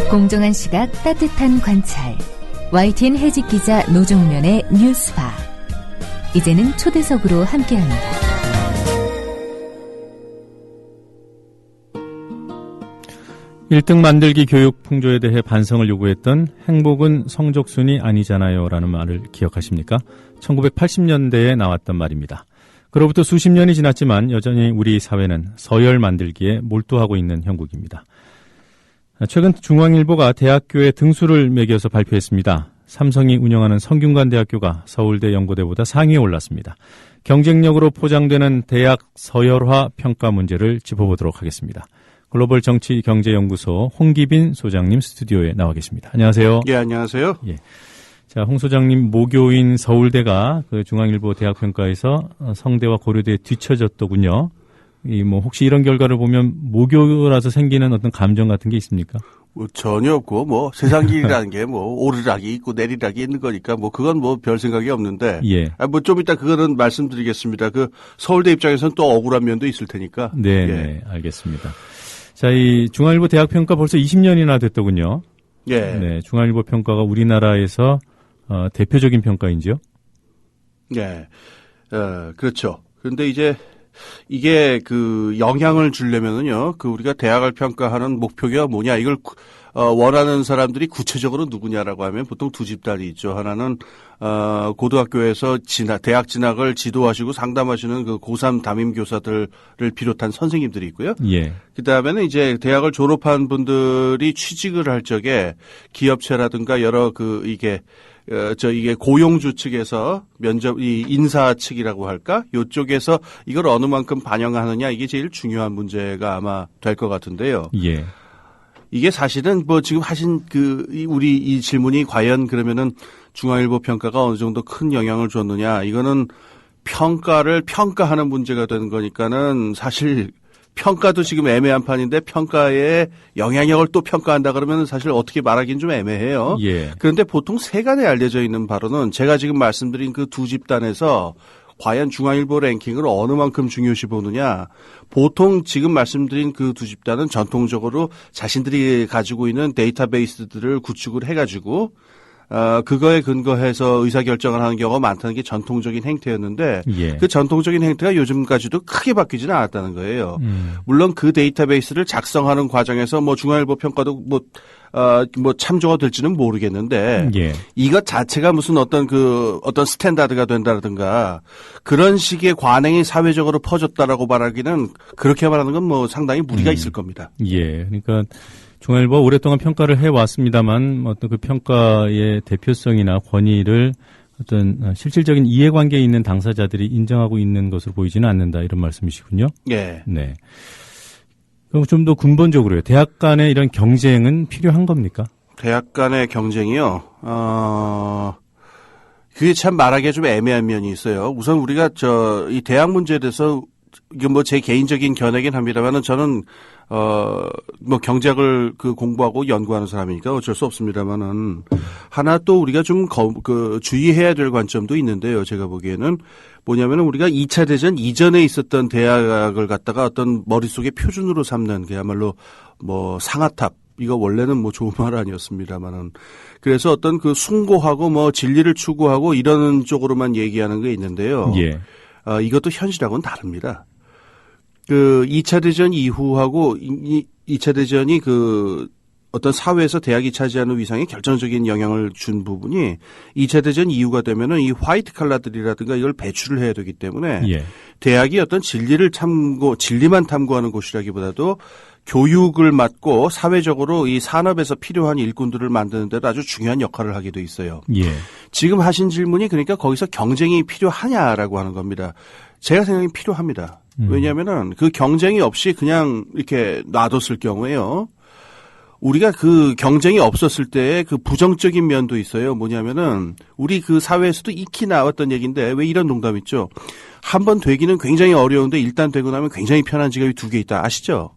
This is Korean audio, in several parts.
공정한 시각, 따뜻한 관찰. YTN 해직 기자 노종면의 뉴스바. 이제는 초대석으로 함께합니다. (1등) 만들기 교육 풍조에 대해 반성을 요구했던 행복은 성적순이 아니잖아요 라는 말을 기억하십니까? 1980년대에 나왔던 말입니다. 그로부터 수십 년이 지났지만 여전히 우리 사회는 서열 만들기에 몰두하고 있는 형국입니다. 최근 중앙일보가 대학교의 등수를 매겨서 발표했습니다. 삼성이 운영하는 성균관대학교가 서울대, 연고대보다 상위에 올랐습니다. 경쟁력으로 포장되는 대학 서열화 평가 문제를 짚어보도록 하겠습니다. 글로벌 정치경제연구소 홍기빈 소장님 스튜디오에 나와 계십니다. 안녕하세요. 예, 안녕하세요. 예. 자, 홍 소장님, 모교인 서울대가 그 중앙일보 대학평가에서 성대와 고려대에 뒤처졌더군요. 혹시 이런 결과를 보면 모교라서 생기는 어떤 감정 같은 게 있습니까? 전혀 없고, 세상길이라는 게 오르락이 있고 내리락이 있는 거니까, 그건 별 생각이 없는데. 예. 좀 이따 그거는 말씀드리겠습니다. 서울대 입장에서는 또 억울한 면도 있을 테니까. 네, 예. 네, 알겠습니다. 자, 이 중앙일보 대학평가 벌써 20년이나 됐더군요. 예. 네, 중앙일보 평가가 우리나라에서 대표적인 평가인지요? 예. 그렇죠. 근데 이제 이게 영향을 주려면은요, 우리가 대학을 평가하는 목표가 뭐냐, 이걸 원하는 사람들이 구체적으로 누구냐라고 하면 보통 두 집단이 있죠. 하나는 고등학교에서 대학 진학을 지도하시고 상담하시는 고3 담임 교사들을 비롯한 선생님들이 있고요. 예. 그다음에는 이제 대학을 졸업한 분들이 취직을 할 적에 기업체라든가 여러 이게 고용주 측에서 이 인사 측이라고 할까? 요쪽에서 이걸 어느 만큼 반영하느냐, 이게 제일 중요한 문제가 아마 될 것 같은데요. 예. 이게 사실은 지금 하신 우리 이 질문이 과연 그러면은 중앙일보 평가가 어느 정도 큰 영향을 줬느냐, 이거는 평가를 평가하는 문제가 되는 거니까는 사실 평가도 지금 애매한 판인데 평가에 영향력을 또 평가한다 그러면 사실 어떻게 말하기는 좀 애매해요. 예. 그런데 보통 세간에 알려져 있는 바로는 제가 지금 말씀드린 두 집단에서 과연 중앙일보 랭킹을 어느 만큼 중요시 보느냐. 보통 지금 말씀드린 두 집단은 전통적으로 자신들이 가지고 있는 데이터베이스들을 구축을 해가지고 그거에 근거해서 의사결정을 하는 경우가 많다는 게 전통적인 행태였는데 예. 그 전통적인 행태가 요즘까지도 크게 바뀌지는 않았다는 거예요. 물론 그 데이터베이스를 작성하는 과정에서 중앙일보 평가도 참조가 될지는 모르겠는데 예. 이것 자체가 무슨 어떤 스탠다드가 된다든가 그런 식의 관행이 사회적으로 퍼졌다라고 말하기는 그렇게 말하는 건 상당히 무리가 있을 겁니다. 예. 그러니까 중앙일보가 오랫동안 평가를 해왔습니다만 어떤 그 평가의 대표성이나 권위를 어떤 실질적인 이해관계에 있는 당사자들이 인정하고 있는 것으로 보이지는 않는다, 이런 말씀이시군요. 예. 네. 그럼 좀 더 근본적으로요. 대학 간의 이런 경쟁은 필요한 겁니까? 대학 간의 경쟁이요. 그게 참 말하기가 좀 애매한 면이 있어요. 우선 우리가 이 대학 문제에 대해서 이게 제 개인적인 견해긴 합니다만은 저는 경제학을 공부하고 연구하는 사람이니까 어쩔 수 없습니다만은 하나 또 우리가 좀 주의해야 될 관점도 있는데요. 제가 보기에는 뭐냐면은 우리가 2차 대전 이전에 있었던 대학을 갖다가 어떤 머릿속에 표준으로 삼는 그야말로 상아탑, 이거 원래는 좋은 말 아니었습니다만은 그래서 어떤 숭고하고 진리를 추구하고 이러는 쪽으로만 얘기하는 게 있는데요. 예. 이것도 현실하고는 다릅니다. 2차 대전 이후하고 2차 대전이 어떤 사회에서 대학이 차지하는 위상에 결정적인 영향을 준 부분이 2차 대전 이후가 되면은 이 화이트 칼라들이라든가 이걸 배출을 해야 되기 때문에 예. 대학이 어떤 진리만 탐구하는 곳이라기보다도 교육을 맡고 사회적으로 이 산업에서 필요한 일꾼들을 만드는 데도 아주 중요한 역할을 하게 돼 있어요. 예. 지금 하신 질문이 그러니까 거기서 경쟁이 필요하냐라고 하는 겁니다. 제가 생각엔 필요합니다. 왜냐하면은 그 경쟁이 없이 그냥 이렇게 놔뒀을 경우에요. 우리가 경쟁이 없었을 때 부정적인 면도 있어요. 뭐냐면은 우리 사회에서도 익히 나왔던 얘기인데 왜 이런 농담 있죠. 한 번 되기는 굉장히 어려운데 일단 되고 나면 굉장히 편한 직업이 두 개 있다. 아시죠?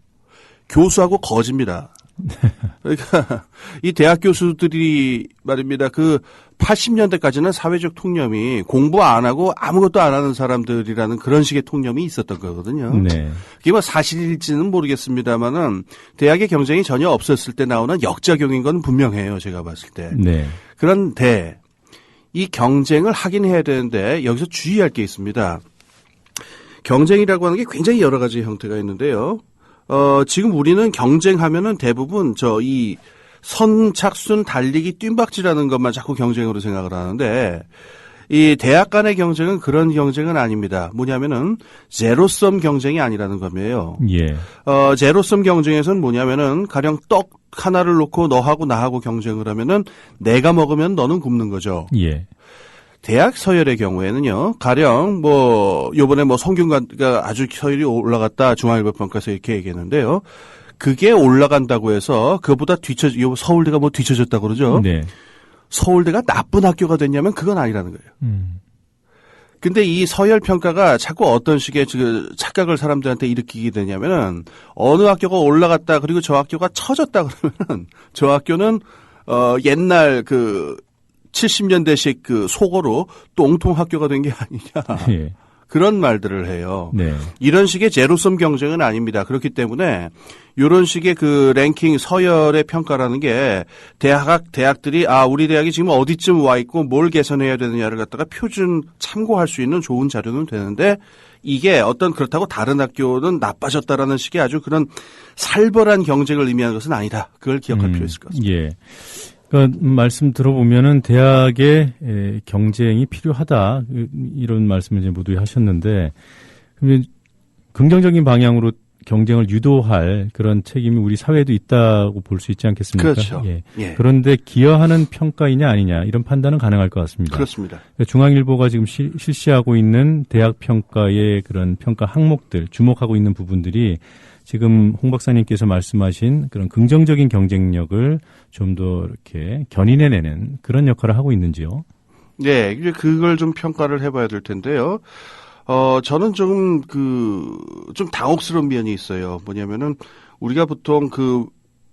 교수하고 거지입니다. 그러니까 이 대학 교수들이 말입니다. 그 80년대까지는 사회적 통념이 공부 안 하고 아무것도 안 하는 사람들이라는 그런 식의 통념이 있었던 거거든요. 네. 그게 뭐 사실일지는 모르겠습니다만은 대학의 경쟁이 전혀 없었을 때 나오는 역작용인 건 분명해요. 제가 봤을 때. 네. 그런데 이 경쟁을 하긴 해야 되는데 여기서 주의할 게 있습니다. 경쟁이라고 하는 게 굉장히 여러 가지 형태가 있는데요. 지금 우리는 경쟁하면은 대부분 이 선착순 달리기 뜀박질하는 것만 자꾸 경쟁으로 생각을 하는데 이 대학 간의 경쟁은 그런 경쟁은 아닙니다. 뭐냐면은 제로섬 경쟁이 아니라는 겁니다. 예. 제로섬 경쟁에서는 뭐냐면은 가령 떡 하나를 놓고 너하고 나하고 경쟁을 하면은 내가 먹으면 너는 굶는 거죠. 예. 대학 서열의 경우에는요, 가령 요번에 성균관가 아주 서열이 올라갔다 중앙일보 평가에서 이렇게 얘기했는데요. 그게 올라간다고 해서 그것보다 서울대가 뒤처졌다고 그러죠. 네. 서울대가 나쁜 학교가 됐냐면 그건 아니라는 거예요. 근데 이 서열 평가가 자꾸 어떤 식의 착각을 사람들한테 일으키게 되냐면은 어느 학교가 올라갔다 그리고 저 학교가 처졌다 그러면은 저 학교는 옛날 70년대식 속어로 똥통 학교가 된 게 아니냐. 예. 그런 말들을 해요. 네. 이런 식의 제로섬 경쟁은 아닙니다. 그렇기 때문에 이런 식의 랭킹 서열의 평가라는 게 대학들이 우리 대학이 지금 어디쯤 와 있고 뭘 개선해야 되느냐를 갖다가 표준 참고할 수 있는 좋은 자료는 되는데 이게 그렇다고 다른 학교는 나빠졌다라는 식의 아주 그런 살벌한 경쟁을 의미하는 것은 아니다. 그걸 기억할 필요 있을 것 같습니다. 예. 그러니까 말씀 들어보면은 대학의 경쟁이 필요하다 이런 말씀을 이제 모두 하셨는데 그러면 긍정적인 방향으로 경쟁을 유도할 그런 책임이 우리 사회에도 있다고 볼 수 있지 않겠습니까? 그렇죠. 예. 예. 그런데 기여하는 평가이냐 아니냐 이런 판단은 가능할 것 같습니다. 그렇습니다. 그러니까 중앙일보가 지금 실시하고 있는 대학 평가의 그런 평가 항목들 주목하고 있는 부분들이 지금 홍 박사님께서 말씀하신 그런 긍정적인 경쟁력을 좀 더 이렇게 견인해내는 그런 역할을 하고 있는지요? 네, 이제 그걸 좀 평가를 해봐야 될 텐데요. 저는 좀 당혹스러운 면이 있어요. 뭐냐면은 우리가 보통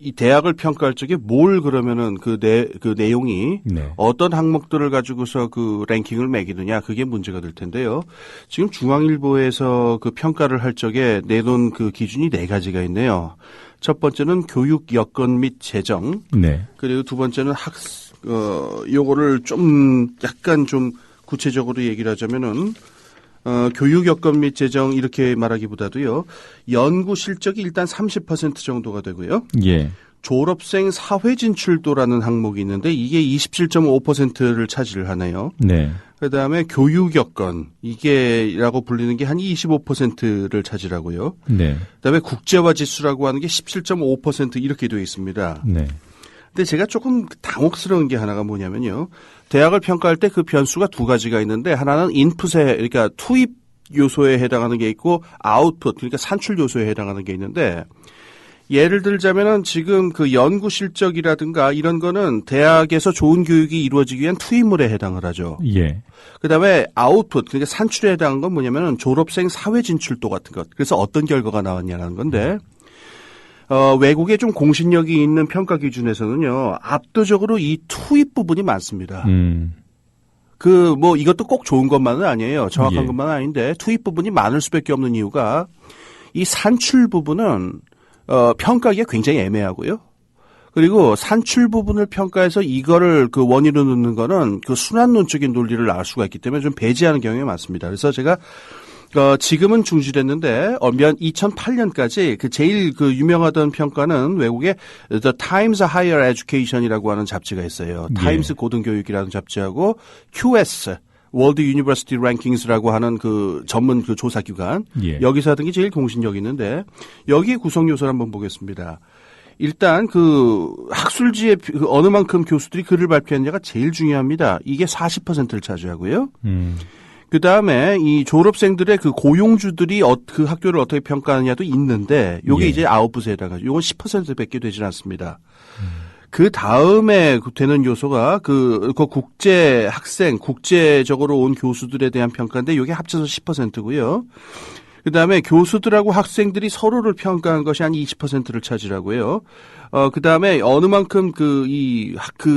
이 대학을 평가할 적에 뭘 그러면은 그 내용이 네. 어떤 항목들을 가지고서 랭킹을 매기느냐 그게 문제가 될 텐데요. 지금 중앙일보에서 평가를 할 적에 내놓은 기준이 4가지가 있네요. 첫 번째는 교육 여건 및 재정. 네. 그리고 두 번째는 요거를 좀 약간 좀 구체적으로 얘기를 하자면은 교육 여건 및 재정 이렇게 말하기보다도요. 연구 실적이 일단 30% 정도가 되고요. 예. 졸업생 사회 진출도라는 항목이 있는데 이게 27.5%를 차지를 하네요. 네. 그다음에 교육 여건 이게라고 불리는 게 한 25%를 차지하고요. 네. 그다음에 국제화 지수라고 하는 게 17.5% 이렇게 되어 있습니다. 네. 근데 제가 조금 당혹스러운 게 하나가 뭐냐면요. 대학을 평가할 때 그 변수가 2가지가 있는데 하나는 인풋에 그러니까 투입 요소에 해당하는 게 있고 아웃풋 그러니까 산출 요소에 해당하는 게 있는데 예를 들자면은 지금 연구 실적이라든가 이런 거는 대학에서 좋은 교육이 이루어지기 위한 투입물에 해당을 하죠. 예. 그다음에 아웃풋 그러니까 산출에 해당한 건 뭐냐면은 졸업생 사회 진출도 같은 것. 그래서 어떤 결과가 나왔냐라는 건데 외국에 좀 공신력이 있는 평가 기준에서는요, 압도적으로 이 투입 부분이 많습니다. 이것도 꼭 좋은 것만은 아니에요. 정확한 것만은 아닌데, 투입 부분이 많을 수밖에 없는 이유가, 이 산출 부분은, 평가하기가 굉장히 애매하고요. 그리고 산출 부분을 평가해서 이거를 원인으로 넣는 거는 순환론적인 논리를 알 수가 있기 때문에 좀 배제하는 경향이 많습니다. 그래서 제가 지금은 중지됐는데 2008년까지 제일 유명하던 평가는 외국의 The Times Higher Education이라고 하는 잡지가 있어요. 예. 타임스 고등교육이라는 잡지하고 QS World University Rankings라고 하는 전문 조사기관. 예. 여기서 하던 게 제일 공신력이 있는데 여기에 구성 요소를 한번 보겠습니다. 일단 학술지에 어느 만큼 교수들이 글을 발표했냐가 제일 중요합니다. 이게 40%를 차지하고요. 그 다음에 이 졸업생들의 고용주들이 그 학교를 어떻게 평가하느냐도 있는데 요게 이제 아웃풋에 해당하죠. 요건 10%밖에 되질 않습니다. 그 다음에 되는 요소가 국제 학생, 국제적으로 온 교수들에 대한 평가인데 요게 합쳐서 10%고요. 그다음에 교수들하고 학생들이 서로를 평가한 것이 한 20%를 차지하고 해요. 그다음에 어느 만큼 그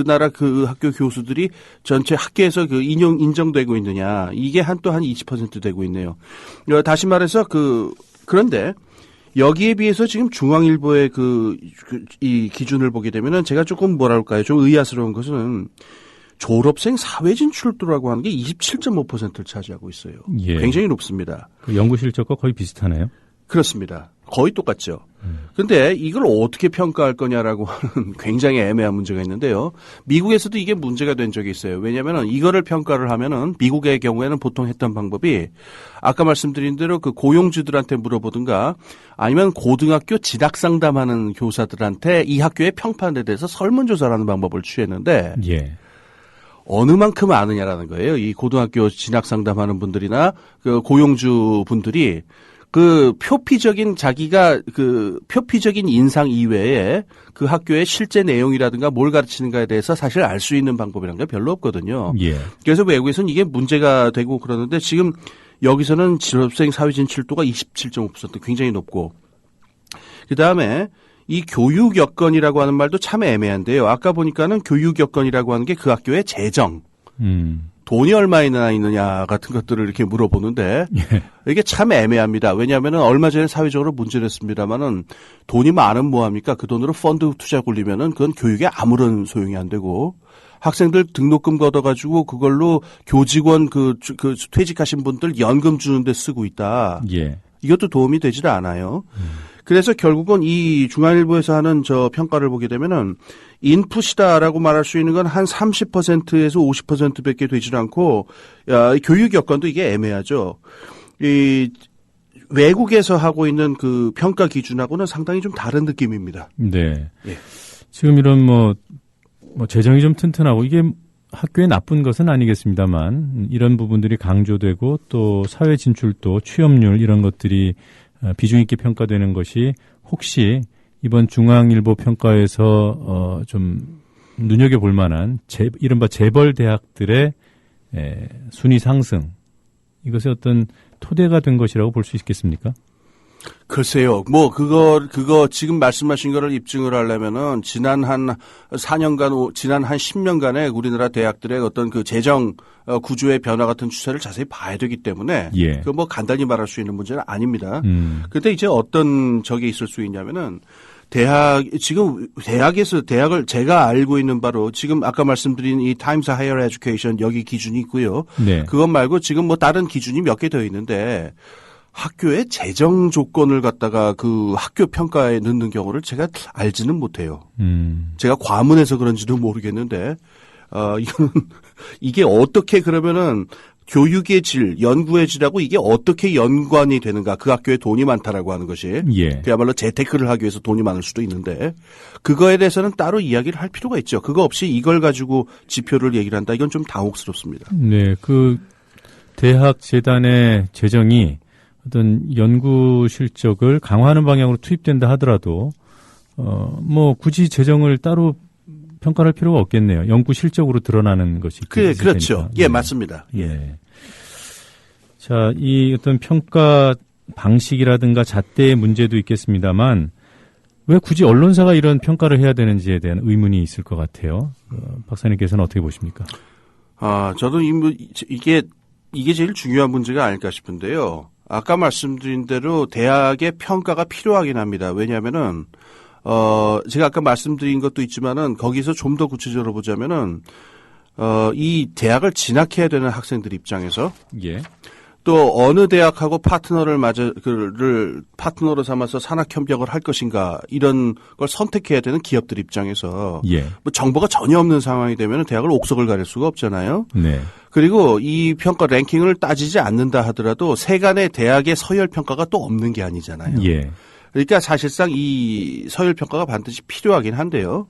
나라 그 학교 교수들이 전체 학계에서 그 인정되고 있느냐. 이게 또 한 20% 되고 있네요. 다시 말해서 그런데 여기에 비해서 지금 중앙일보의 이 기준을 보게 되면은 제가 조금 뭐랄까요. 좀 의아스러운 것은 졸업생 사회 진출도라고 하는 게 27.5%를 차지하고 있어요. 예. 굉장히 높습니다. 그 연구 실적과 거의 비슷하네요. 그렇습니다. 거의 똑같죠. 그런데 이걸 어떻게 평가할 거냐라고 하는 굉장히 애매한 문제가 있는데요. 미국에서도 이게 문제가 된 적이 있어요. 왜냐하면 이거를 평가를 하면은 미국의 경우에는 보통 했던 방법이 아까 말씀드린 대로 그 고용주들한테 물어보든가 아니면 고등학교 진학 상담하는 교사들한테 이 학교의 평판에 대해서 설문조사라는 방법을 취했는데 예. 어느 만큼 아느냐라는 거예요. 이 고등학교 진학 상담하는 분들이나 그 고용주 분들이 그 표피적인 인상 이외에 그 학교의 실제 내용이라든가 뭘 가르치는가에 대해서 사실 알 수 있는 방법이라는 게 별로 없거든요. 예. 그래서 외국에서는 이게 문제가 되고 그러는데 지금 여기서는 졸업생 사회 진출도가 27.5% 굉장히 높고 그다음에 이 교육 여건이라고 하는 말도 참 애매한데요. 아까 보니까는 교육 여건이라고 하는 게 그 학교의 재정, 돈이 얼마나 있느냐 같은 것들을 이렇게 물어보는데 예. 이게 참 애매합니다. 왜냐하면 얼마 전에 사회적으로 문제를 했습니다만은 돈이 많으면 뭐합니까? 그 돈으로 펀드 투자 굴리면은 그건 교육에 아무런 소용이 안 되고 학생들 등록금 걷어가지고 그걸로 교직원 퇴직하신 분들 연금 주는데 쓰고 있다. 예. 이것도 도움이 되질 않아요. 그래서 결국은 이 중앙일보에서 하는 평가를 보게 되면은 인풋이다라고 말할 수 있는 건 한 30%에서 50%밖에 되질 않고 교육 여건도 이게 애매하죠. 이 외국에서 하고 있는 그 평가 기준하고는 상당히 좀 다른 느낌입니다. 네. 예. 지금 이런 재정이 좀 튼튼하고 이게 학교에 나쁜 것은 아니겠습니다만 이런 부분들이 강조되고 또 사회 진출도 취업률 이런 것들이 비중 있게 평가되는 것이 혹시 이번 중앙일보 평가에서 좀 눈여겨볼 만한 이른바 재벌 대학들의 순위 상승 이것의 어떤 토대가 된 것이라고 볼 수 있겠습니까? 글쎄요. 그거 지금 말씀하신 거를 입증을 하려면은 지난 한 4년간, 지난 한 10년간의 우리나라 대학들의 어떤 그 재정 구조의 변화 같은 추세를 자세히 봐야 되기 때문에 예. 간단히 말할 수 있는 문제는 아닙니다. 근데 이제 어떤 적이 있을 수 있냐면은 지금 대학을 제가 알고 있는 바로 지금 아까 말씀드린 이 타임스 하이어 에듀케이션 여기 기준이 있고요. 네. 그것 말고 지금 다른 기준이 몇 개 더 있는데 학교의 재정 조건을 갖다가 그 학교 평가에 넣는 경우를 제가 알지는 못해요. 제가 과문해서 그런지도 모르겠는데, 이게 어떻게 그러면은 교육의 질, 연구의 질하고 이게 어떻게 연관이 되는가. 그 학교에 돈이 많다라고 하는 것이. 예. 그야말로 재테크를 하기 위해서 돈이 많을 수도 있는데, 그거에 대해서는 따로 이야기를 할 필요가 있죠. 그거 없이 이걸 가지고 지표를 얘기를 한다. 이건 좀 당혹스럽습니다. 네. 그 대학 재단의 재정이 어떤 연구 실적을 강화하는 방향으로 투입된다 하더라도 굳이 재정을 따로 평가를 할 필요가 없겠네요. 연구 실적으로 드러나는 것이 그렇죠. 되니까. 예, 맞습니다. 예. 자, 이 어떤 평가 방식이라든가 잣대의 문제도 있겠습니다만 왜 굳이 언론사가 이런 평가를 해야 되는지에 대한 의문이 있을 것 같아요. 박사님께서는 어떻게 보십니까? 저도 이게 제일 중요한 문제가 아닐까 싶은데요. 아까 말씀드린 대로 대학의 평가가 필요하긴 합니다. 왜냐하면은 제가 아까 말씀드린 것도 있지만은 거기서 좀 더 구체적으로 보자면은 이 대학을 진학해야 되는 학생들 입장에서 예. 또 어느 대학하고 파트너로 삼아서 산학 협력을 할 것인가 이런 걸 선택해야 되는 기업들 입장에서 예. 정보가 전혀 없는 상황이 되면 대학을 옥석을 가릴 수가 없잖아요. 네. 그리고 이 평가 랭킹을 따지지 않는다 하더라도 세간의 대학의 서열 평가가 또 없는 게 아니잖아요. 예. 그러니까 사실상 이 서열 평가가 반드시 필요하긴 한데요.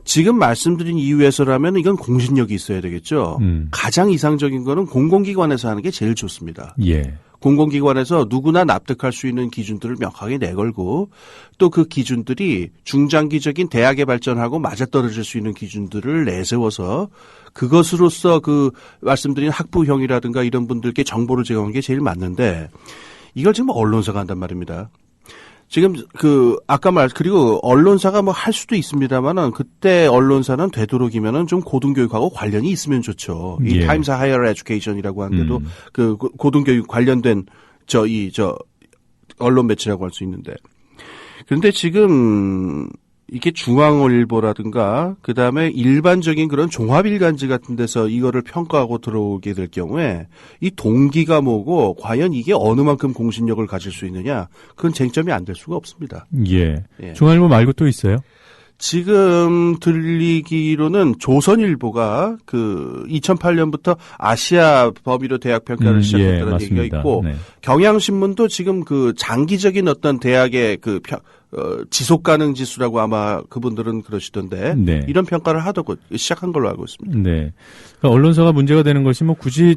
지금 말씀드린 이유에서라면 이건 공신력이 있어야 되겠죠. 가장 이상적인 거는 공공기관에서 하는 게 제일 좋습니다. 예. 공공기관에서 누구나 납득할 수 있는 기준들을 명확하게 내걸고 또 그 기준들이 중장기적인 대학의 발전하고 맞아떨어질 수 있는 기준들을 내세워서 그것으로서 그 말씀드린 학부형이라든가 이런 분들께 정보를 제공하는 게 제일 맞는데 이걸 지금 언론사가 한단 말입니다. 지금 그리고 언론사가 뭐 할 수도 있습니다만은 그때 언론사는 되도록이면은 좀 고등교육하고 관련이 있으면 좋죠. 이 타임스 하이어 에듀케이션이라고 하는데도 그 고등교육 관련된 언론 매체라고 할 수 있는데. 그런데 지금 이게 중앙일보라든가 그다음에 일반적인 그런 종합일간지 같은 데서 이거를 평가하고 들어오게 될 경우에 이 동기가 뭐고 과연 이게 어느 만큼 공신력을 가질 수 있느냐 그건 쟁점이 안 될 수가 없습니다. 예. 중앙일보 말고 또 있어요? 지금 들리기로는 조선일보가 그 2008년부터 아시아 범위로 대학 평가를 시작했다는 얘기가 있고 네. 경향신문도 지금 그 장기적인 어떤 대학의 그 지속 가능 지수라고 아마 그분들은 그러시던데 네. 이런 평가를 하다고 시작한 걸로 알고 있습니다. 네. 그러니까 언론사가 문제가 되는 것이 뭐 굳이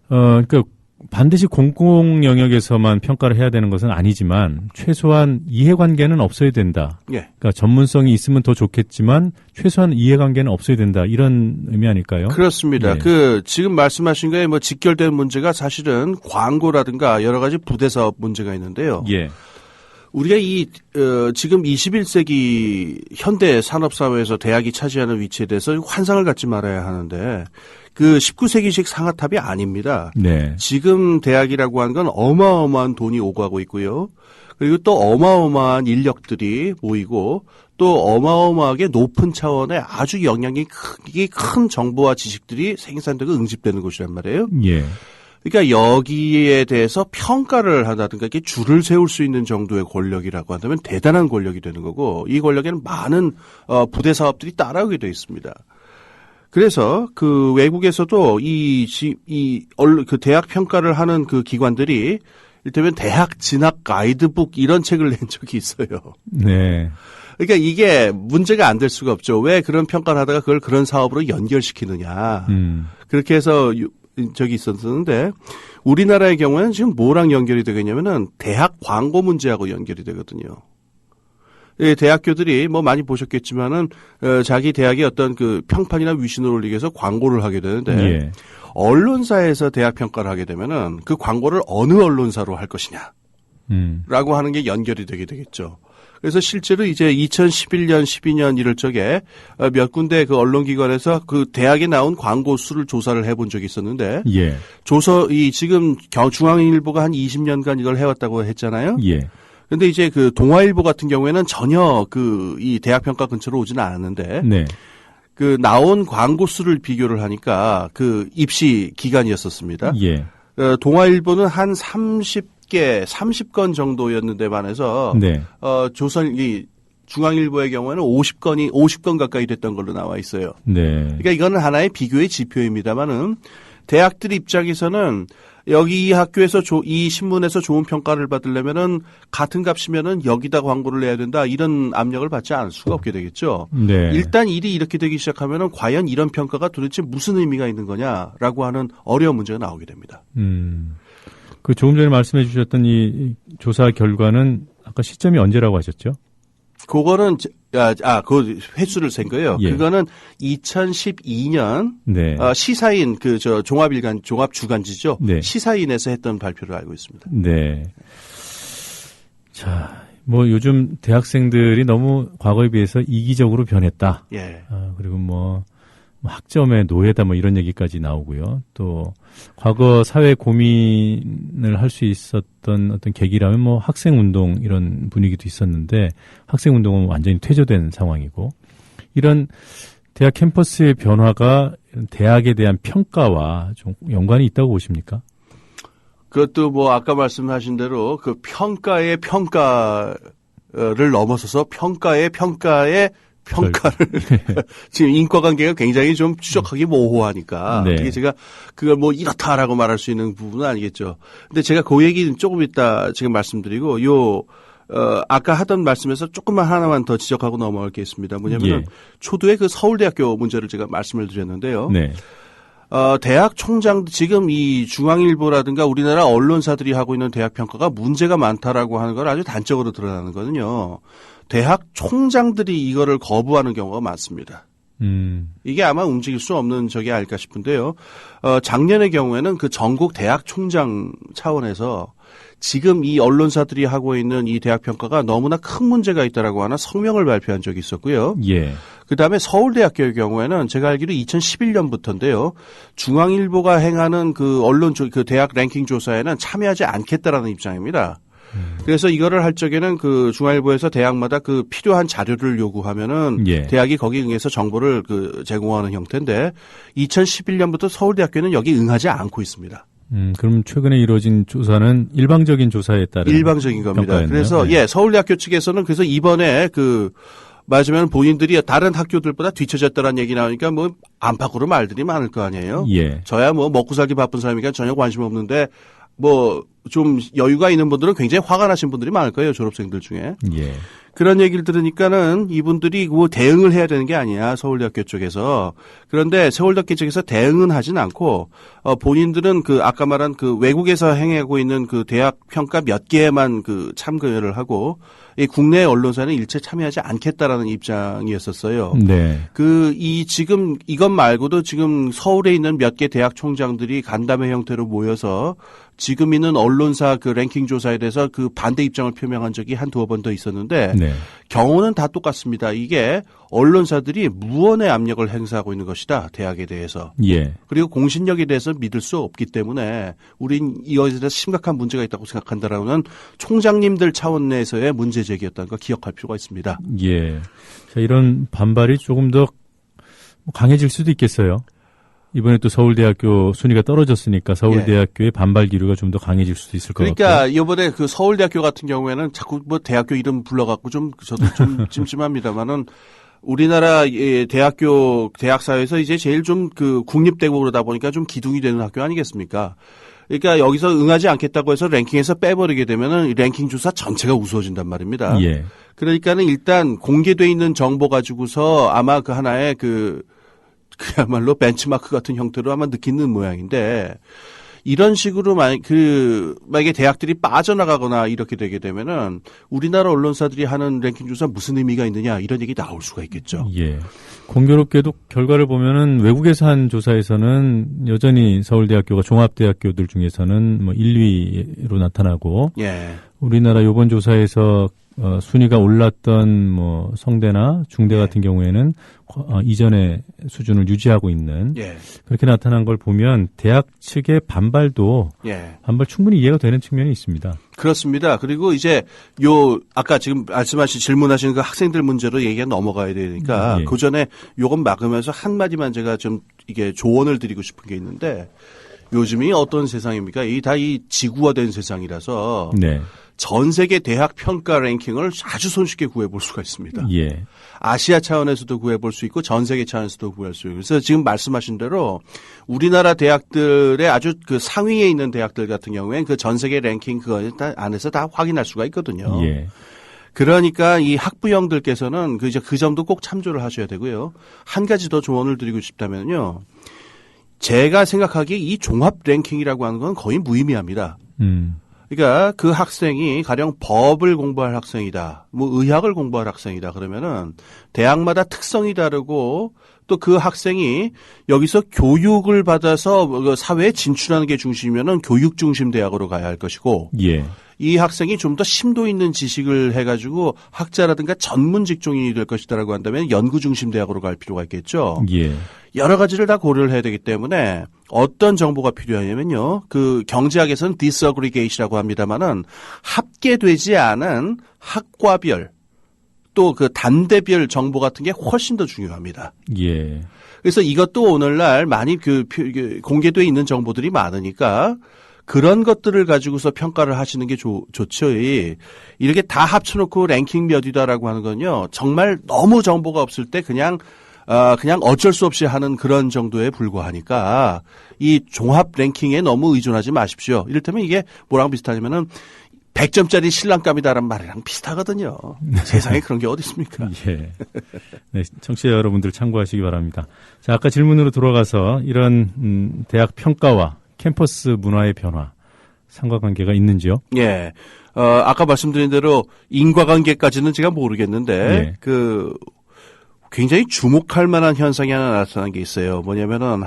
그러니까 반드시 공공 영역에서만 평가를 해야 되는 것은 아니지만 최소한 이해관계는 없어야 된다. 예. 그러니까 전문성이 있으면 더 좋겠지만 최소한 이해관계는 없어야 된다. 이런 의미 아닐까요? 그렇습니다. 네. 그 지금 말씀하신 거에 뭐 직결된 문제가 사실은 광고라든가 여러 가지 부대 사업 문제가 있는데요. 예. 우리가 지금 21세기 현대 산업사회에서 대학이 차지하는 위치에 대해서 환상을 갖지 말아야 하는데 그 19세기식 상아탑이 아닙니다. 네. 지금 대학이라고 하는 건 어마어마한 돈이 오가고 있고요. 그리고 또 어마어마한 인력들이 모이고 또 어마어마하게 높은 차원의 아주 영향이 큰 정보와 지식들이 생산되고 응집되는 곳이란 말이에요. 예. 그러니까 여기에 대해서 평가를 한다든가 이렇게 줄을 세울 수 있는 정도의 권력이라고 한다면 대단한 권력이 되는 거고 이 권력에는 많은 부대 사업들이 따라오게 되어 있습니다. 그래서 그 외국에서도 그 대학 평가를 하는 그 기관들이 이를테면 대학 진학 가이드북 이런 책을 낸 적이 있어요. 네. 그러니까 이게 문제가 안 될 수가 없죠. 왜 그런 평가를 하다가 그걸 그런 사업으로 연결시키느냐. 그렇게 해서 적이 있었는데 우리나라의 경우에는 지금 뭐랑 연결이 되겠냐면은 대학 광고 문제하고 연결이 되거든요. 예, 대학교들이 뭐 많이 보셨겠지만은 자기 대학의 어떤 그 평판이나 위신을 올리기 위해서 광고를 하게 되는데 예. 언론사에서 대학 평가를 하게 되면은 그 광고를 어느 언론사로 할 것이냐 라고 하는 게 연결이 되게 되겠죠. 그래서 실제로 이제 2011년, 12년 이럴 적에 몇 군데 그 언론기관에서 그 대학에 나온 광고 수를 조사를 해본 적이 있었는데, 예. 지금 중앙일보가 한 20년간 이걸 해왔다고 했잖아요. 예. 근데 이제 그 동아일보 같은 경우에는 전혀 이 대학 평가 근처로 오지는 않았는데, 네. 그 나온 광고 수를 비교를 하니까 그 입시 기간이었었습니다. 예. 동아일보는 한 30건 정도였는데 반해서 네. 중앙일보의 경우에는 50건 가까이 됐던 걸로 나와 있어요. 네. 그러니까 이거는 하나의 비교의 지표입니다만은 대학들 입장에서는 여기 이 학교에서 이 신문에서 좋은 평가를 받으려면은 같은 값이면은 여기다 광고를 내야 된다 이런 압력을 받지 않을 수가 없게 되겠죠. 네. 일단 일이 이렇게 되기 시작하면은 과연 이런 평가가 도대체 무슨 의미가 있는 거냐라고 하는 어려운 문제가 나오게 됩니다. 그 조금 전에 말씀해 주셨던 이 조사 결과는 아까 시점이 언제라고 하셨죠? 그거는 그 횟수를 센 거예요. 예. 그거는 2012년 네. 시사인 종합 주간지죠. 네. 시사인에서 했던 발표를 알고 있습니다. 네. 자, 뭐 요즘 대학생들이 너무 과거에 비해서 이기적으로 변했다. 예. 그리고 뭐 학점의 노예다 뭐 이런 얘기까지 나오고요. 또 과거 사회 고민을 할 수 있었던 어떤 계기라면 뭐 학생운동 이런 분위기도 있었는데 학생운동은 완전히 퇴조된 상황이고 이런 대학 캠퍼스의 변화가 대학에 대한 평가와 좀 연관이 있다고 보십니까? 그것도 뭐 아까 말씀하신 대로 그 평가의 평가를 넘어서서 평가의 평가를 지금 인과관계가 굉장히 좀 추적하기 모호하니까 네. 이게 제가 그걸 뭐 이렇다라고 말할 수 있는 부분은 아니겠죠. 근데 제가 그 얘기는 조금 이따 지금 말씀드리고 아까 하던 말씀에서 조금만 하나만 더 지적하고 넘어갈 게 있습니다. 뭐냐면은 초두에 그 서울대학교 문제를 제가 말씀을 드렸는데요. 네. 대학 총장 지금 이 중앙일보라든가 우리나라 언론사들이 하고 있는 대학 평가가 문제가 많다라고 하는 걸 아주 단적으로 드러나는 거는요. 대학 총장들이 이거를 거부하는 경우가 많습니다. 이게 아마 움직일 수 없는 적이 아닐까 싶은데요. 작년의 경우에는 그 전국 대학 총장 차원에서 지금 이 언론사들이 하고 있는 이 대학 평가가 너무나 큰 문제가 있다라고 하는 성명을 발표한 적이 있었고요. 예. 그다음에 서울대학교의 경우에는 제가 알기로 2011년부터인데요. 중앙일보가 행하는 그 그 대학 랭킹 조사에는 참여하지 않겠다라는 입장입니다. 그래서 이거를 할 적에는 그 중앙일보에서 대학마다 그 필요한 자료를 요구하면은 예. 대학이 거기 응해서 정보를 그 제공하는 형태인데 2011년부터 서울대학교는 여기 응하지 않고 있습니다. 그럼 최근에 이루어진 조사는 일방적인 조사에 따른 일방적인 겁니다. 평가였나요? 그래서 네. 예, 서울대학교 측에서는 그래서 이번에 그 맞으면 본인들이 다른 학교들보다 뒤처졌다는 얘기 나오니까 뭐 안팎으로 말들이 많을 거 아니에요. 예. 저야 뭐 먹고 살기 바쁜 사람이니까 전혀 관심 없는데 뭐 좀 여유가 있는 분들은 굉장히 화가 나신 분들이 많을 거예요. 졸업생들 중에. 예. 그런 얘기를 들으니까는 이분들이 뭐 대응을 해야 되는 게 아니야. 서울대학교 쪽에서. 그런데 서울대학교 쪽에서 대응은 하진 않고 본인들은 그 아까 말한 그 외국에서 행하고 있는 그 대학 평가 몇 개에만 그 참가를 하고 이 국내 언론사는 일체 참여하지 않겠다라는 입장이었었어요. 네. 지금 이것 말고도 지금 서울에 있는 몇 개 대학 총장들이 간담회 형태로 모여서 지금 있는 언론사 그 랭킹 조사에 대해서 그 반대 입장을 표명한 적이 한 두어 번 더 있었는데 네. 경우는 다 똑같습니다. 이게 언론사들이 무언의 압력을 행사하고 있는 것이다. 대학에 대해서. 예. 그리고 공신력에 대해서 믿을 수 없기 때문에 우린 이것에 대해서 심각한 문제가 있다고 생각한다라는 총장님들 차원 내에서의 문제 제기였다는 걸 기억할 필요가 있습니다. 예. 자, 이런 반발이 조금 더 강해질 수도 있겠어요. 이번에 또 서울대학교 순위가 떨어졌으니까 서울대학교의 반발 기류가 좀 더 강해질 수도 있을 것 같아요. 그러니까 이번에 그 서울대학교 같은 경우에는 자꾸 뭐 대학교 이름 불러갖고 좀 저도 좀 찜찜합니다만은 우리나라 대학 사회에서 이제 제일 좀 그 국립대고 그러다 보니까 좀 기둥이 되는 학교 아니겠습니까? 그러니까 여기서 응하지 않겠다고 해서 랭킹에서 빼버리게 되면은 랭킹 조사 전체가 우스워진단 말입니다. 예. 그러니까는 일단 공개돼 있는 정보 가지고서 아마 그 하나의 그야말로 벤치마크 같은 형태로 아마 느끼는 모양인데 이런 식으로 만약에 대학들이 빠져나가거나 이렇게 되게 되면은 우리나라 언론사들이 하는 랭킹 조사 무슨 의미가 있느냐 이런 얘기 나올 수가 있겠죠. 예. 공교롭게도 결과를 보면은 외국에서 한 조사에서는 여전히 서울대학교가 종합대학교들 중에서는 뭐 1, 2로 나타나고 예. 우리나라 요번 조사에서 순위가 올랐던 뭐 성대나 중대 예. 같은 경우에는 이전의 수준을 유지하고 있는 예. 그렇게 나타난 걸 보면 대학 측의 반발도 예. 반발 충분히 이해가 되는 측면이 있습니다. 그렇습니다. 그리고 이제 아까 지금 말씀하신 질문하신 그 학생들 문제로 얘기가 넘어가야 되니까 예. 그 전에 요건 막으면서 한마디만 제가 좀 이게 조언을 드리고 싶은 게 있는데 요즘이 어떤 세상입니까? 이 지구화된 세상이라서 네. 전 세계 대학 평가 랭킹을 아주 손쉽게 구해볼 수가 있습니다. 예. 아시아 차원에서도 구해볼 수 있고 전 세계 차원에서도 구할 수 있고 그래서 지금 말씀하신 대로 우리나라 대학들의 아주 그 상위에 있는 대학들 같은 경우에는 그 전 세계 랭킹 그거 안에서 다 확인할 수가 있거든요. 예. 그러니까 이 학부형들께서는 그 점도 꼭 참조를 하셔야 되고요. 한 가지 더 조언을 드리고 싶다면요. 제가 생각하기에 이 종합 랭킹이라고 하는 건 거의 무의미합니다. 그러니까 그 학생이 가령 법을 공부할 학생이다, 뭐 의학을 공부할 학생이다 그러면은 대학마다 특성이 다르고 또 그 학생이 여기서 교육을 받아서 사회에 진출하는 게 중심이면은 교육 중심 대학으로 가야 할 것이고 예. 이 학생이 좀 더 심도 있는 지식을 해가지고 학자라든가 전문 직종인이 될 것이다라고 한다면 연구 중심 대학으로 갈 필요가 있겠죠. 예. 여러 가지를 다 고려를 해야 되기 때문에 어떤 정보가 필요하냐면요. 그 경제학에서는 disaggregate이라고 합니다만은 합계되지 않은 학과별 또 그 단대별 정보 같은 게 훨씬 더 중요합니다. 예. 그래서 이것도 오늘날 많이 공개되어 있는 정보들이 많으니까 그런 것들을 가지고서 평가를 하시는 게 좋죠. 이렇게 다 합쳐놓고 랭킹 몇이다라고 하는 건요. 정말 너무 정보가 없을 때 그냥 어쩔 수 없이 하는 그런 정도에 불과하니까 이 종합 랭킹에 너무 의존하지 마십시오. 이를테면 이게 뭐랑 비슷하냐면은 100점짜리 신랑감이다라는 말이랑 비슷하거든요. 세상에 그런 게 어디 있습니까? 예. 네, 청취자 여러분들 참고하시기 바랍니다. 자, 아까 질문으로 돌아가서 이런 대학 평가와 캠퍼스 문화의 변화 상관관계가 있는지요? 예. 아까 말씀드린 대로 인과관계까지는 제가 모르겠는데 예. 굉장히 주목할 만한 현상이 하나 나타난 게 있어요. 뭐냐면은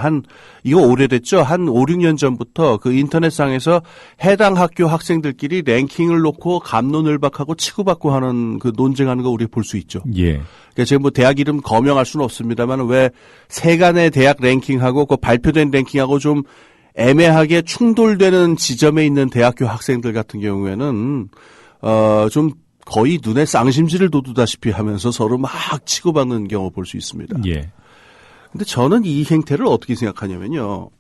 이거 오래됐죠? 한 5, 6년 전부터 그 인터넷상에서 해당 학교 학생들끼리 랭킹을 놓고 갑론을박하고 치고받고 하는 그 논쟁하는 거 우리 볼 수 있죠. 예. 그러니까 제가 뭐 대학 이름 거명할 수는 없습니다만 왜 세간의 대학 랭킹하고 그 발표된 랭킹하고 좀 애매하게 충돌되는 지점에 있는 대학교 학생들 같은 경우에는 좀 거의 눈에 쌍심지를 돋우다시피 하면서 서로 막 치고받는 경우 볼 수 있습니다. 예. 근데 저는 이 행태를 어떻게 생각하냐면요.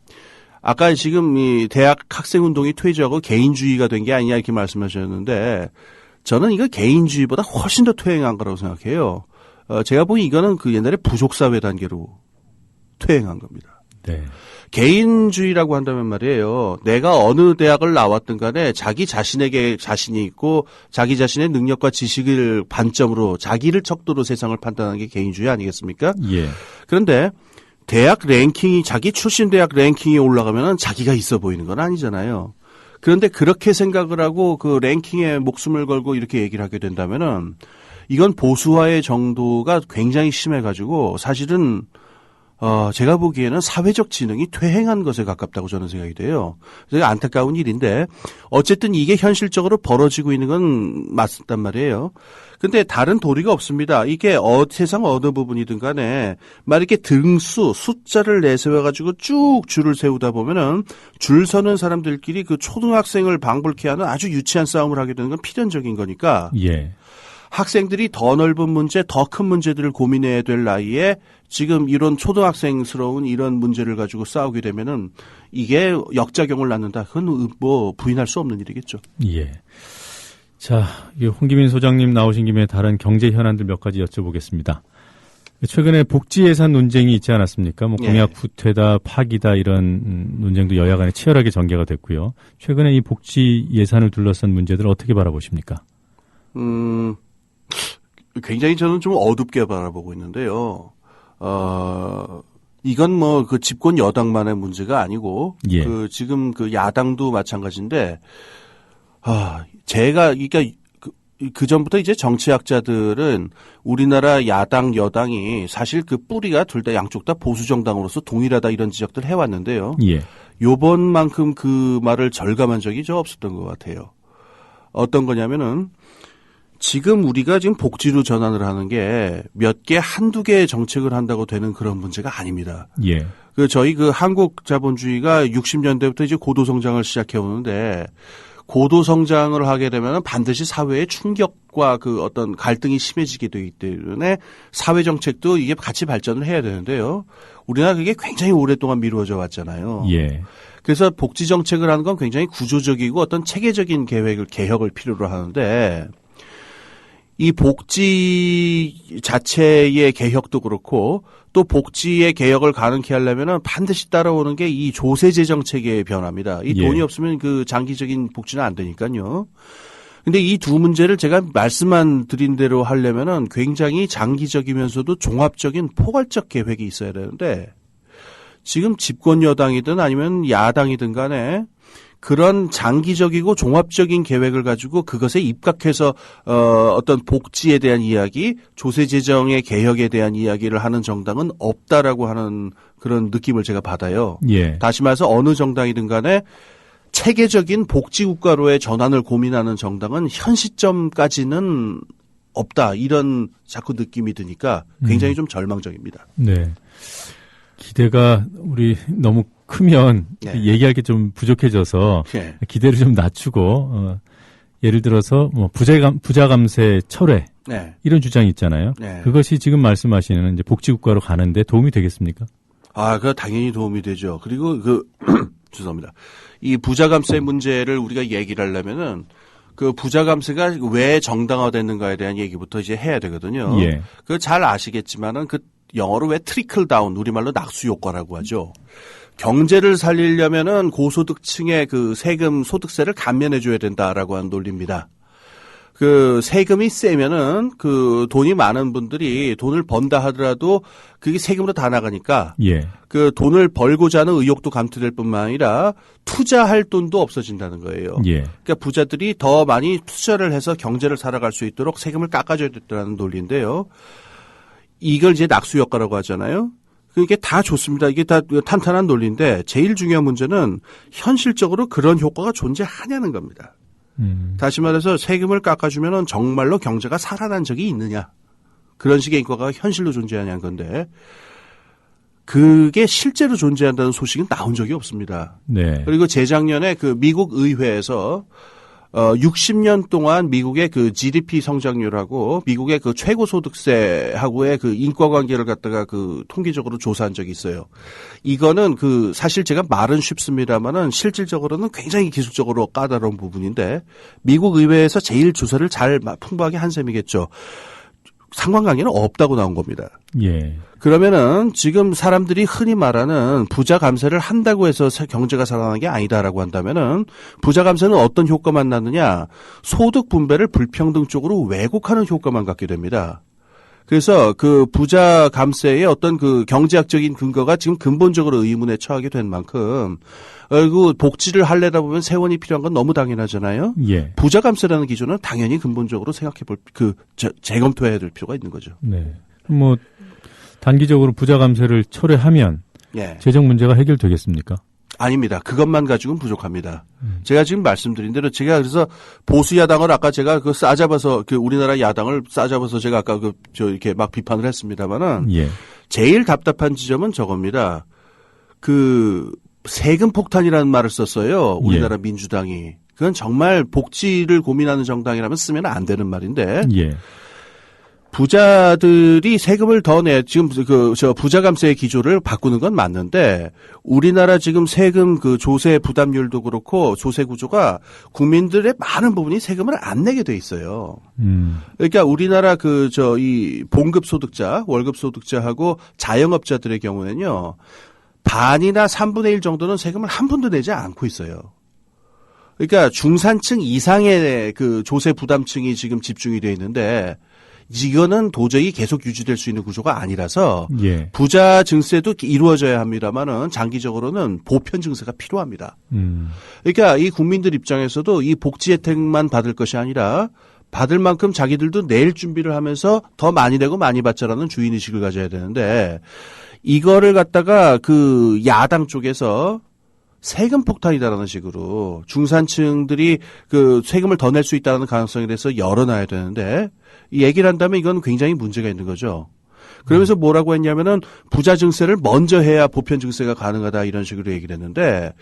아까 지금 이 대학 학생 운동이 퇴조하고 개인주의가 된 게 아니냐 이렇게 말씀하셨는데 저는 이거 개인주의보다 훨씬 더 퇴행한 거라고 생각해요. 제가 보기 이거는 그 옛날에 부족사회 단계로 퇴행한 겁니다. 네. 개인주의라고 한다면 말이에요. 내가 어느 대학을 나왔든 간에 자기 자신에게 자신이 있고 자기 자신의 능력과 지식을 반점으로 자기를 척도로 세상을 판단하는 게 개인주의 아니겠습니까? 예. 그런데 대학 랭킹이 자기 출신 대학 랭킹이 올라가면은 자기가 있어 보이는 건 아니잖아요. 그런데 그렇게 생각을 하고 그 랭킹에 목숨을 걸고 이렇게 얘기를 하게 된다면은 이건 보수화의 정도가 굉장히 심해가지고 사실은 제가 보기에는 사회적 지능이 퇴행한 것에 가깝다고 저는 생각이 돼요. 그래서 안타까운 일인데 어쨌든 이게 현실적으로 벌어지고 있는 건 맞단 말이에요. 근데 다른 도리가 없습니다. 이게 세상 어느 부분이든 간에 막 이렇게 등수, 숫자를 내세워가지고 쭉 줄을 세우다 보면은 줄 서는 사람들끼리 그 초등학생을 방불케 하는 아주 유치한 싸움을 하게 되는 건 필연적인 거니까. 예. 학생들이 더 넓은 문제, 더 큰 문제들을 고민해야 될 나이에 지금 이런 초등학생스러운 이런 문제를 가지고 싸우게 되면은 이게 역작용을 낳는다. 그건 뭐 부인할 수 없는 일이겠죠. 예. 자, 홍기민 소장님 나오신 김에 다른 경제 현안들 몇 가지 여쭤보겠습니다. 최근에 복지 예산 논쟁이 있지 않았습니까? 뭐 공약 후퇴다, 파기다 이런 논쟁도 여야 간에 치열하게 전개가 됐고요. 최근에 이 복지 예산을 둘러싼 문제들 어떻게 바라보십니까? 굉장히 저는 좀 어둡게 바라보고 있는데요. 이건 뭐 그 집권 여당만의 문제가 아니고 예. 그 지금 그 야당도 마찬가지인데 제가 그러니까 그 전부터 이제 정치학자들은 우리나라 야당 여당이 사실 그 뿌리가 둘 다 양쪽 다 보수 정당으로서 동일하다 이런 지적들 해왔는데요. 예. 요번만큼 그 말을 절감한 적이 저 없었던 것 같아요. 어떤 거냐면은 지금 우리가 지금 복지로 전환을 하는 게 몇 개, 한두 개의 정책을 한다고 되는 그런 문제가 아닙니다. 예. 저희 그 한국 자본주의가 60년대부터 이제 고도성장을 시작해 오는데 고도성장을 하게 되면 반드시 사회의 충격과 그 어떤 갈등이 심해지게 되기 때문에 사회정책도 이게 같이 발전을 해야 되는데요. 우리나라 그게 굉장히 오랫동안 미루어져 왔잖아요. 예. 그래서 복지정책을 하는 건 굉장히 구조적이고 어떤 체계적인 개혁을 필요로 하는데 이 복지 자체의 개혁도 그렇고 또 복지의 개혁을 가능케 하려면 반드시 따라오는 게 이 조세제 정책의 변화입니다. 이 돈이 없으면 그 장기적인 복지는 안 되니까요. 근데 이 두 문제를 제가 말씀만 드린 대로 하려면은 굉장히 장기적이면서도 종합적인 포괄적 계획이 있어야 되는데 지금 집권 여당이든 아니면 야당이든 간에 그런 장기적이고 종합적인 계획을 가지고 그것에 입각해서 어떤 복지에 대한 이야기, 조세 재정의 개혁에 대한 이야기를 하는 정당은 없다라고 하는 그런 느낌을 제가 받아요. 예. 다시 말해서 어느 정당이든 간에 체계적인 복지 국가로의 전환을 고민하는 정당은 현 시점까지는 없다. 이런 자꾸 느낌이 드니까 굉장히 좀 절망적입니다. 네. 기대가 우리 너무 크면 얘기할 게 좀 부족해져서 기대를 좀 낮추고 예를 들어서 뭐 부자 감세 철회 이런 주장이 있잖아요. 그것이 지금 말씀하시는 이제 복지국가로 가는데 도움이 되겠습니까? 그 당연히 도움이 되죠. 그리고 죄송합니다. 이 부자 감세 문제를 우리가 얘기를 하려면은 그 부자 감세가 왜 정당화됐는가에 대한 얘기부터 이제 해야 되거든요. 예. 그 잘 아시겠지만은 그 영어로 왜 트리클 다운, 우리말로 낙수 효과라고 하죠. 경제를 살리려면은 고소득층의 그 세금 소득세를 감면해 줘야 된다라고 하는 논리입니다. 그 세금이 세면은 그 돈이 많은 분들이 돈을 번다 하더라도 그게 세금으로 다 나가니까 그 돈을 벌고자 하는 의욕도 감퇴될 뿐만 아니라 투자할 돈도 없어진다는 거예요. 그러니까 부자들이 더 많이 투자를 해서 경제를 살아갈 수 있도록 세금을 깎아줘야 된다는 논리인데요. 이걸 이제 낙수 효과라고 하잖아요. 이게 다 좋습니다. 이게 다 탄탄한 논리인데 제일 중요한 문제는 현실적으로 그런 효과가 존재하냐는 겁니다. 다시 말해서 세금을 깎아주면은 정말로 경제가 살아난 적이 있느냐. 그런 식의 인과가 현실로 존재하냐는 건데 그게 실제로 존재한다는 소식은 나온 적이 없습니다. 네. 그리고 재작년에 그 미국 의회에서 60년 동안 미국의 그 GDP 성장률하고 미국의 그 최고소득세하고의 그 인과관계를 갖다가 그 통계적으로 조사한 적이 있어요. 이거는 그 사실 제가 말은 쉽습니다만은 실질적으로는 굉장히 기술적으로 까다로운 부분인데 미국 의회에서 제일 조사를 잘 풍부하게 한 셈이겠죠. 상관관계는 없다고 나온 겁니다. 예. 그러면은 지금 사람들이 흔히 말하는 부자 감세를 한다고 해서 경제가 살아나는 게 아니다라고 한다면은 부자 감세는 어떤 효과만 나느냐? 소득 분배를 불평등 쪽으로 왜곡하는 효과만 갖게 됩니다. 그래서 그 부자 감세의 어떤 그 경제학적인 근거가 지금 근본적으로 의문에 처하게 된 만큼 그리고 복지를 하려다 보면 세원이 필요한 건 너무 당연하잖아요. 예. 부자 감세라는 기준은 당연히 근본적으로 생각해 볼 재검토해야 될 필요가 있는 거죠. 네. 뭐 단기적으로 부자 감세를 철회하면 예. 재정 문제가 해결되겠습니까? 아닙니다. 그것만 가지고는 부족합니다. 제가 지금 말씀드린 대로 제가 그래서 보수 야당을 아까 제가 그 싸잡아서 그 우리나라 야당을 싸잡아서 제가 아까 이렇게 막 비판을 했습니다만은 예. 제일 답답한 지점은 저겁니다. 그 세금 폭탄이라는 말을 썼어요. 우리나라 예. 민주당이. 그건 정말 복지를 고민하는 정당이라면 쓰면 안 되는 말인데. 예. 부자들이 세금을 더 지금 부자 감세의 기조를 바꾸는 건 맞는데 우리나라 지금 세금 그 조세 부담률도 그렇고 조세 구조가 국민들의 많은 부분이 세금을 안 내게 돼 있어요. 그러니까 우리나라 이 봉급 소득자, 월급 소득자하고 자영업자들의 경우에는요. 반이나 3분의 1 정도는 세금을 한 푼도 내지 않고 있어요. 그러니까 중산층 이상의 그 조세 부담층이 지금 집중이 돼 있는데 이거는 도저히 계속 유지될 수 있는 구조가 아니라서 예. 부자 증세도 이루어져야 합니다만은 장기적으로는 보편 증세가 필요합니다. 그러니까 이 국민들 입장에서도 이 복지 혜택만 받을 것이 아니라 받을 만큼 자기들도 낼 준비를 하면서 더 많이 내고 많이 받자라는 주인의식을 가져야 되는데 이거를 갖다가 그 야당 쪽에서 세금 폭탄이다라는 식으로 중산층들이 그 세금을 더 낼 수 있다는 가능성에 대해서 열어놔야 되는데 이 얘기를 한다면 이건 굉장히 문제가 있는 거죠. 그러면서 뭐라고 했냐면은 부자 증세를 먼저 해야 보편 증세가 가능하다 이런 식으로 얘기를 했는데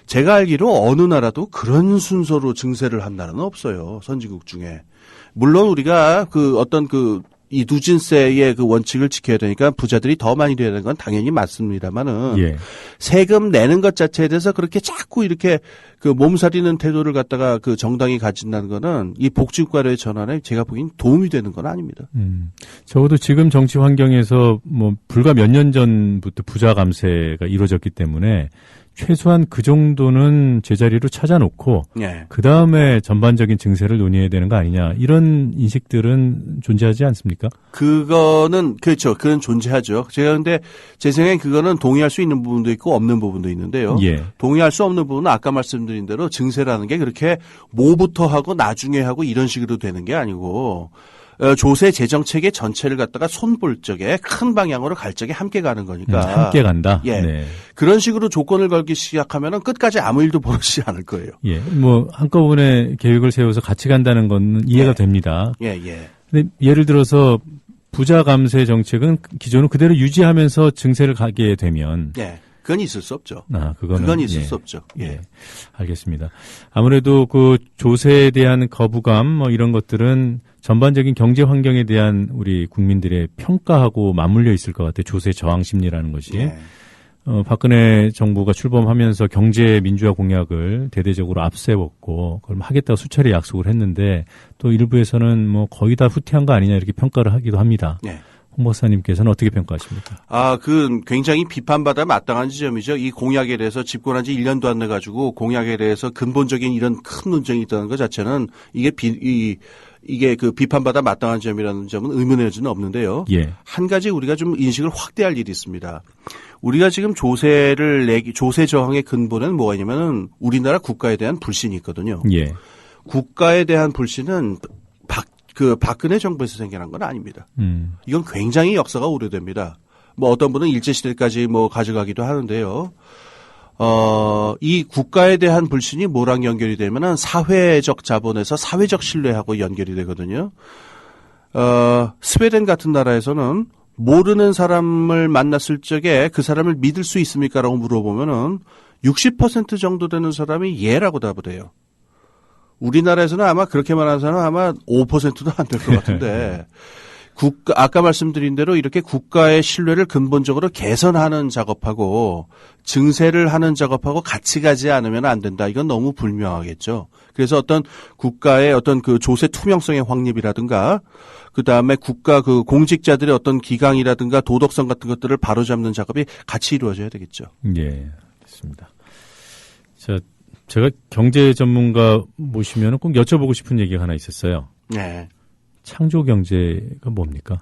제가 알기로 어느 나라도 그런 순서로 증세를 한 나라는 없어요. 선진국 중에. 물론 우리가 그 어떤 이 누진세의 그 원칙을 지켜야 되니까 부자들이 더 많이 돼야 되는 건 당연히 맞습니다만은 예. 세금 내는 것 자체에 대해서 그렇게 자꾸 이렇게 그 몸살이는 태도를 갖다가 그 정당이 가진다는 거는 이 복지국가의 전환에 제가 보기엔 도움이 되는 건 아닙니다. 적어도 지금 정치 환경에서 뭐 불과 몇 년 전부터 부자 감세가 이루어졌기 때문에 최소한 그 정도는 제자리로 찾아놓고 예. 그다음에 전반적인 증세를 논의해야 되는 거 아니냐 이런 인식들은 존재하지 않습니까? 그거는 그렇죠. 그건 존재하죠. 제가 근데 제 생각엔 그거는 동의할 수 있는 부분도 있고 없는 부분도 있는데요. 예. 동의할 수 없는 부분은 아까 말씀드린 대로 증세라는 게 그렇게 뭐부터 하고 나중에 하고 이런 식으로 되는 게 아니고 조세 재정 체계 전체를 갖다가 손볼 적에 큰 방향으로 갈 적에 함께 가는 거니까. 함께 간다. 예. 네. 그런 식으로 조건을 걸기 시작하면은 끝까지 아무 일도 벌어지지 않을 거예요. 예. 뭐 한꺼번에 계획을 세워서 같이 간다는 건 이해가 됩니다. 예, 예. 근데 예를 들어서 부자 감세 정책은 기존은 그대로 유지하면서 증세를 가게 되면 예. 그건 있을 수 없죠. 그건 있을 수 없죠. 예. 알겠습니다. 아무래도 그 조세에 대한 거부감 뭐 이런 것들은 전반적인 경제 환경에 대한 우리 국민들의 평가하고 맞물려 있을 것 같아요. 조세 저항 심리라는 것이. 예. 박근혜 정부가 출범하면서 경제 민주화 공약을 대대적으로 앞세웠고 그걸 하겠다고 수차례 약속을 했는데 또 일부에서는 뭐 거의 다 후퇴한 거 아니냐 이렇게 평가를 하기도 합니다. 예. 홍 박사님께서는 어떻게 평가하십니까? 그 굉장히 비판받아 마땅한 지점이죠. 이 공약에 대해서 집권한 지 1년도 안 돼가지고 공약에 대해서 근본적인 이런 큰 논쟁이 있다는 것 자체는 이게 그 비판받아 마땅한 점이라는 점은 의문의 여지는 없는데요. 예. 한 가지 우리가 좀 인식을 확대할 일이 있습니다. 우리가 지금 조세 저항의 근본에는 뭐가 있냐면은 우리나라 국가에 대한 불신이 있거든요. 예. 국가에 대한 불신은 그 박근혜 정부에서 생겨난 건 아닙니다. 이건 굉장히 역사가 오래됩니다. 뭐 어떤 분은 일제시대까지 뭐 가져가기도 하는데요. 이 국가에 대한 불신이 뭐랑 연결이 되면은 사회적 자본에서 사회적 신뢰하고 연결이 되거든요. 스웨덴 같은 나라에서는 모르는 사람을 만났을 적에 그 사람을 믿을 수 있습니까? 라고 물어보면은 60% 정도 되는 사람이 예라고 답을 해요. 우리나라에서는 아마 그렇게 말하는 사람은 아마 5%도 안 될 것 같은데 아까 말씀드린 대로 이렇게 국가의 신뢰를 근본적으로 개선하는 작업하고 증세를 하는 작업하고 같이 가지 않으면 안 된다. 이건 너무 불명하겠죠. 그래서 어떤 국가의 어떤 그 조세 투명성의 확립이라든가 그다음에 국가 그 공직자들의 어떤 기강이라든가 도덕성 같은 것들을 바로잡는 작업이 같이 이루어져야 되겠죠. 예, 알겠습니다. 자, 제가 경제 전문가 모시면 꼭 여쭤보고 싶은 얘기가 하나 있었어요. 네. 창조 경제가 뭡니까?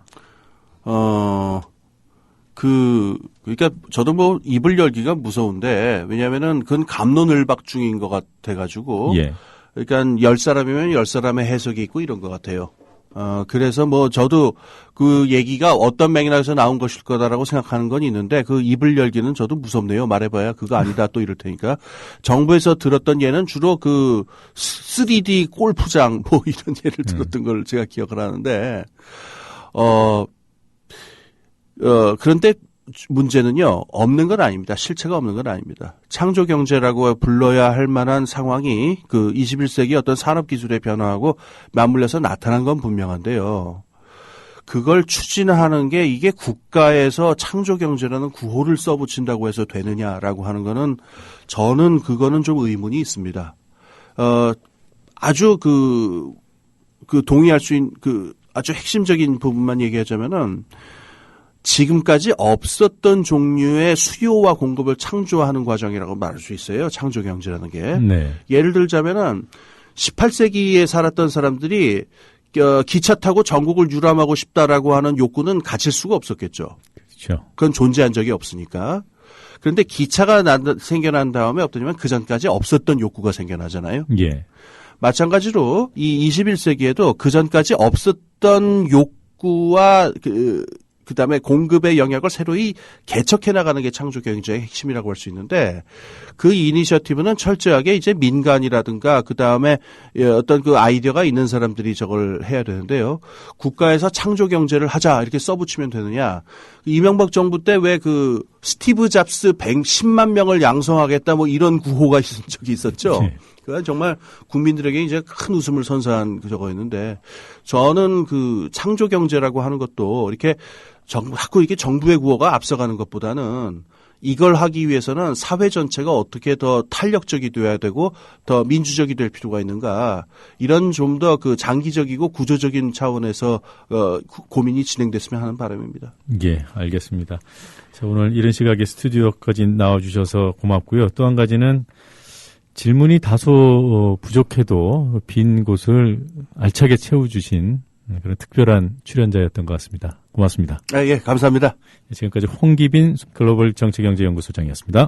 그러니까 저도 뭐 입을 열기가 무서운데 왜냐면은 그건 갑론을박 중인 것 같아가지고. 예. 그러니까 10사람이면 10사람의 해석이 있고 이런 것 같아요. 그래서 뭐 저도 그 얘기가 어떤 맥락에서 나온 것일 거다라고 생각하는 건 있는데 그 입을 열기는 저도 무섭네요. 말해봐야 그거 아니다 또 이럴 테니까. 정부에서 들었던 예는 주로 그 3D 골프장 뭐 이런 예를 들었던 걸 제가 기억을 하는데, 그런데 문제는요, 없는 건 아닙니다. 실체가 없는 건 아닙니다. 창조 경제라고 불러야 할 만한 상황이 그 21세기 어떤 산업 기술의 변화하고 맞물려서 나타난 건 분명한데요. 그걸 추진하는 게 이게 국가에서 창조 경제라는 구호를 써붙인다고 해서 되느냐라고 하는 거는 저는 그거는 좀 의문이 있습니다. 아주 그 동의할 수 있는 아주 핵심적인 부분만 얘기하자면은 지금까지 없었던 종류의 수요와 공급을 창조하는 과정이라고 말할 수 있어요. 창조 경제라는 게. 네. 예를 들자면은 18세기에 살았던 사람들이 기차 타고 전국을 유람하고 싶다라고 하는 욕구는 갖출 수가 없었겠죠. 그렇죠. 그건 존재한 적이 없으니까. 그런데 기차가 생겨난 다음에 어떠냐면 그 전까지 없었던 욕구가 생겨나잖아요. 예. 마찬가지로 이 21세기에도 그 전까지 없었던 욕구와 그다음에 공급의 영역을 새로이 개척해 나가는 게 창조 경제의 핵심이라고 할 수 있는데 그 이니셔티브는 철저하게 이제 민간이라든가 그다음에 어떤 그 아이디어가 있는 사람들이 저걸 해야 되는데요. 국가에서 창조 경제를 하자 이렇게 써붙이면 되느냐. 이명박 정부 때 왜 그 스티브 잡스 110만 명을 양성하겠다 뭐 이런 구호가 있은 적이 있었죠. 네. 그건 정말 국민들에게 이제 큰 웃음을 선사한 저거였는데 저는 그 창조 경제라고 하는 것도 이렇게 자꾸 이렇게 정부의 구호가 앞서가는 것보다는 이걸 하기 위해서는 사회 전체가 어떻게 더 탄력적이 돼야 되고 더 민주적이 될 필요가 있는가 이런 좀 더 그 장기적이고 구조적인 차원에서 고민이 진행됐으면 하는 바람입니다. 예, 알겠습니다. 자, 오늘 이런 시각에 스튜디오까지 나와주셔서 고맙고요. 또 한 가지는 질문이 다소 부족해도 빈 곳을 알차게 채워주신 그런 특별한 출연자였던 것 같습니다. 고맙습니다. 예, 감사합니다. 지금까지 홍기빈 글로벌 정치경제연구소장이었습니다.